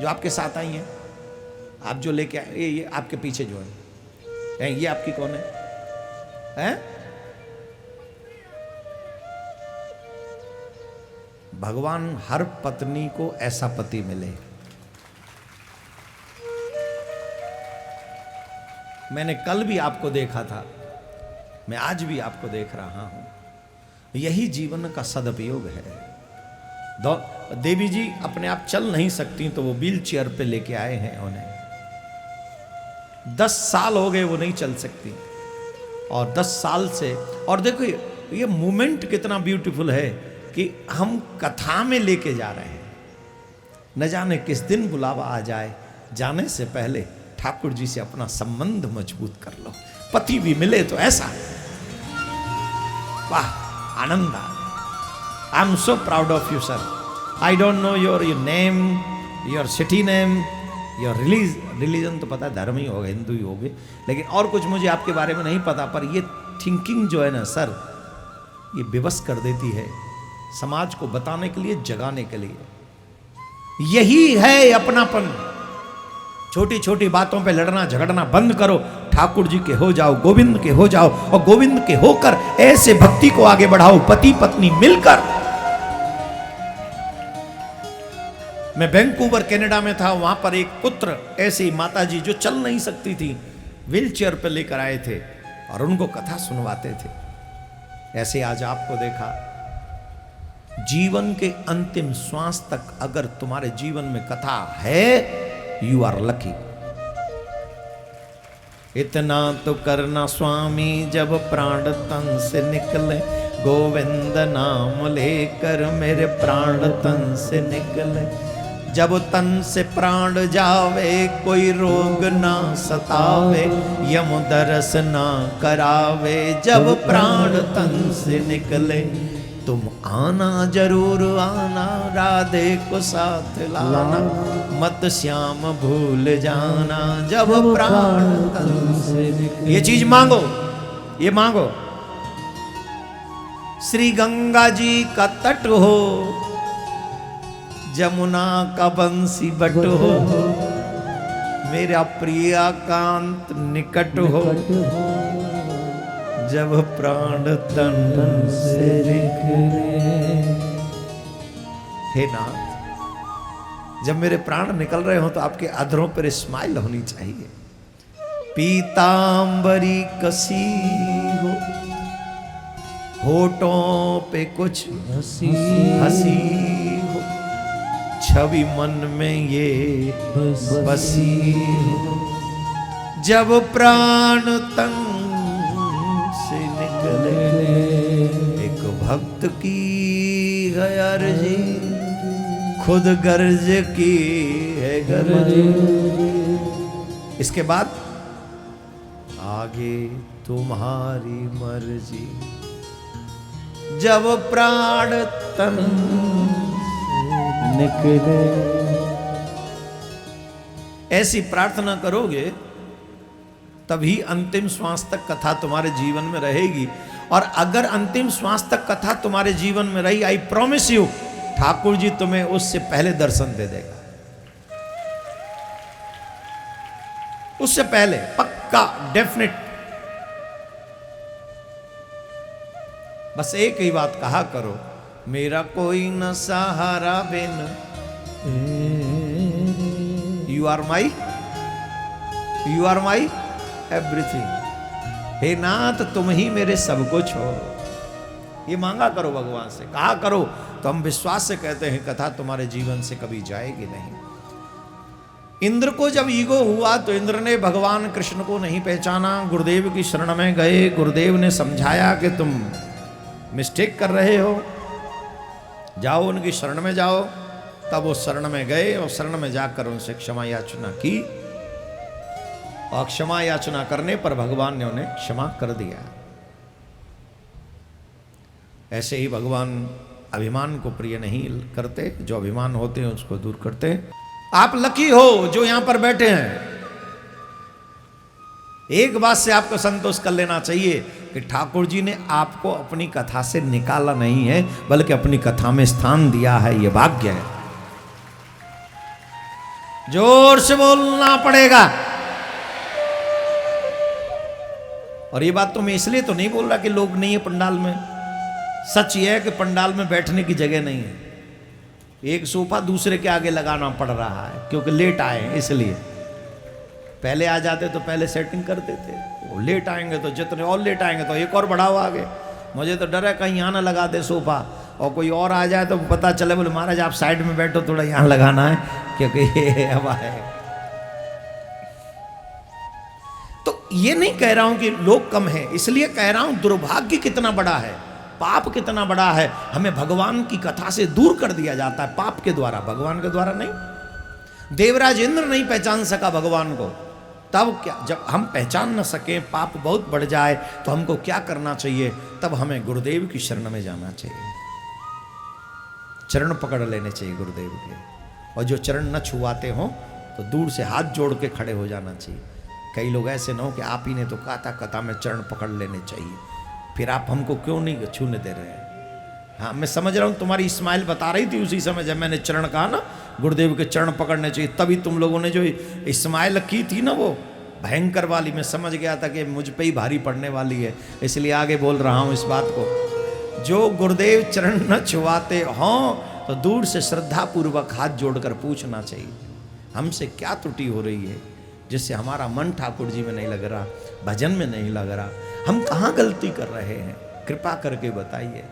जो आपके साथ आई हैं, आप जो लेके आए, ये आपके पीछे जो है, ये आपकी कौन है? हैं? भगवान हर पत्नी को ऐसा पति मिले। मैंने कल भी आपको देखा था, मैं आज भी आपको देख रहा हूं। यही जीवन का सदुपयोग है। देवी जी अपने आप चल नहीं सकती तो वो व्हील चेयर पे लेके आए हैं उन्हें। 10 साल हो गए वो नहीं चल सकती, और 10 साल से, और देखो ये मूवमेंट कितना ब्यूटीफुल है कि हम कथा में लेके जा रहे हैं। न जाने किस दिन बुलावा आ जाए, जाने से पहले ठाकुर जी से अपना संबंध मजबूत कर लो। पति भी मिले तो ऐसा, वाह, आनंद आ। I am so proud of you sir. I don't know your name, your city name, your religion तो पता है, धर्म ही होगा, हिंदू ही होगे, लेकिन और कुछ मुझे आपके बारे में नहीं पता। पर ये थिंकिंग जो है ना सर, ये विवश कर देती है समाज को बताने के लिए, जगाने के लिए। यही है अपनापन। छोटी छोटी बातों पे लड़ना झगड़ना बंद करो, ठाकुर जी के हो जाओ, गोविंद के हो जाओ, और गोविंद के होकर ऐसे भक्ति को आगे बढ़ाओ, पति पत्नी मिलकर। मैं वैंकूवर कनाडा में था, वहां पर एक पुत्र ऐसी माता जी जो चल नहीं सकती थी, व्हील चेयर पर लेकर आए थे और उनको कथा सुनवाते थे। ऐसे आज आपको देखा। जीवन के अंतिम श्वास तक अगर तुम्हारे जीवन में कथा है, यू आर लकी। इतना तो करना स्वामी जब प्राण तन से निकले, गोविंद नाम लेकर मेरे प्राण तन से निकले। जब तन से प्राण जावे कोई रोग ना सतावे, यम दरस ना करावे। जब प्राण तन से निकले तुम आना जरूर आना, राधे को साथ लाना, मत श्याम भूल जाना। जब प्राण तन से निकले, ये चीज मांगो, ये मांगो। श्री गंगा जी का तट हो, जमुना का बंसी बट हो, मेरा प्रिया कांत निकट हो। जब प्राण तन से निकले, हे नाथ, जब मेरे प्राण निकल रहे हो तो आपके अधरों पर स्माइल होनी चाहिए। पीतांबरी कसी हो, होठों पे कुछ हंसी हो, छवि मन में ये बसी हो। जब प्राण तन से निकले, एक भक्त की है अर्जी, खुद गर्ज की है गर्जी। इसके बाद आगे तुम्हारी मर्जी। जब प्राण तन निकले, ऐसी प्रार्थना करोगे तभी अंतिम श्वास तक कथा तुम्हारे जीवन में रहेगी। और अगर अंतिम श्वास तक कथा तुम्हारे जीवन में रही, I promise you, Thakur ji तुम्हें उससे पहले दर्शन दे देगा। उससे पहले पक्का, डेफिनेट। बस एक ही बात कहा करो, मेरा कोई न सहारा बिन, यू आर माई एवरीथिंग। हे नाथ, तुम ही मेरे सब कुछ हो। ये मांगा करो भगवान से, कहा करो। तो हम विश्वास से कहते हैं कथा तुम्हारे जीवन से कभी जाएगी नहीं। इंद्र को जब ईगो हुआ तो इंद्र ने भगवान कृष्ण को नहीं पहचाना, गुरुदेव की शरण में गए। गुरुदेव ने समझाया कि तुम मिस्टेक कर रहे हो, जाओ उनकी शरण में जाओ। तब वो शरण में गए और शरण में जाकर उनसे क्षमा याचना की, और क्षमा याचना करने पर भगवान ने उन्हें क्षमा कर दिया। ऐसे ही भगवान अभिमान को प्रिय नहीं करते, जो अभिमान होते हैं उसको दूर करते हैं। आप लकी हो जो यहां पर बैठे हैं। एक बात से आपको संतोष कर लेना चाहिए कि ठाकुर जी ने आपको अपनी कथा से निकाला नहीं है, बल्कि अपनी कथा में स्थान दिया है। यह भाग्य है। जोर से बोलना पड़ेगा। और ये बात तो मैं इसलिए तो नहीं बोल रहा कि लोग नहीं है पंडाल में। सच ये है कि पंडाल में बैठने की जगह नहीं है। एक सोफा दूसरे के आगे लगाना पड़ रहा है क्योंकि लेट आए इसलिए। पहले आ जाते तो पहले सेटिंग कर देते, वो लेट आएंगे तो जितने और लेट आएंगे तो एक और बढ़ाओ आगे। मुझे तो डर है कहीं यहाँ ना लगा दे सोफा और कोई और आ जाए तो पता चले बोले महाराज आप साइड में बैठो, थोड़ा यहाँ लगाना है क्योंकि ये हवा है। तो ये नहीं कह रहा हूं कि लोग कम हैं, इसलिए कह रहा हूं दुर्भाग्य कितना बड़ा है, पाप कितना बड़ा है। हमें भगवान की कथा से दूर कर दिया जाता है पाप के द्वारा, भगवान के द्वारा नहीं। देवराज इंद्र नहीं पहचान सका भगवान को, तब क्या, जब हम पहचान न सकें, पाप बहुत बढ़ जाए तो हमको क्या करना चाहिए? तब हमें गुरुदेव की शरण में जाना चाहिए, चरण पकड़ लेने चाहिए गुरुदेव के। और जो चरण न छुआते हो तो दूर से हाथ जोड़ के खड़े हो जाना चाहिए। कई लोग ऐसे न हो कि आप ही ने तो कहा था कथा में चरण पकड़ लेने चाहिए, फिर आप हमको क्यों नहीं छूने दे रहे हैं? हाँ मैं समझ रहा हूँ, तुम्हारी स्माइल बता रही थी उसी समय जब मैंने चरण कहा ना गुरुदेव के चरण पकड़ने चाहिए, तभी तुम लोगों ने जो स्माइल की थी ना वो भयंकर वाली, मैं समझ गया था कि मुझ पे ही भारी पड़ने वाली है, इसलिए आगे बोल रहा हूँ इस बात को। जो गुरुदेव चरण न छुआते हों तो दूर से श्रद्धा पूर्वक हाथ जोड़कर पूछना चाहिए हमसे क्या त्रुटि हो रही है जिससे हमारा मन ठाकुर जी में नहीं लग रहा, भजन में नहीं लग रहा, हम कहाँ गलती कर रहे हैं, कृपा करके बताइए।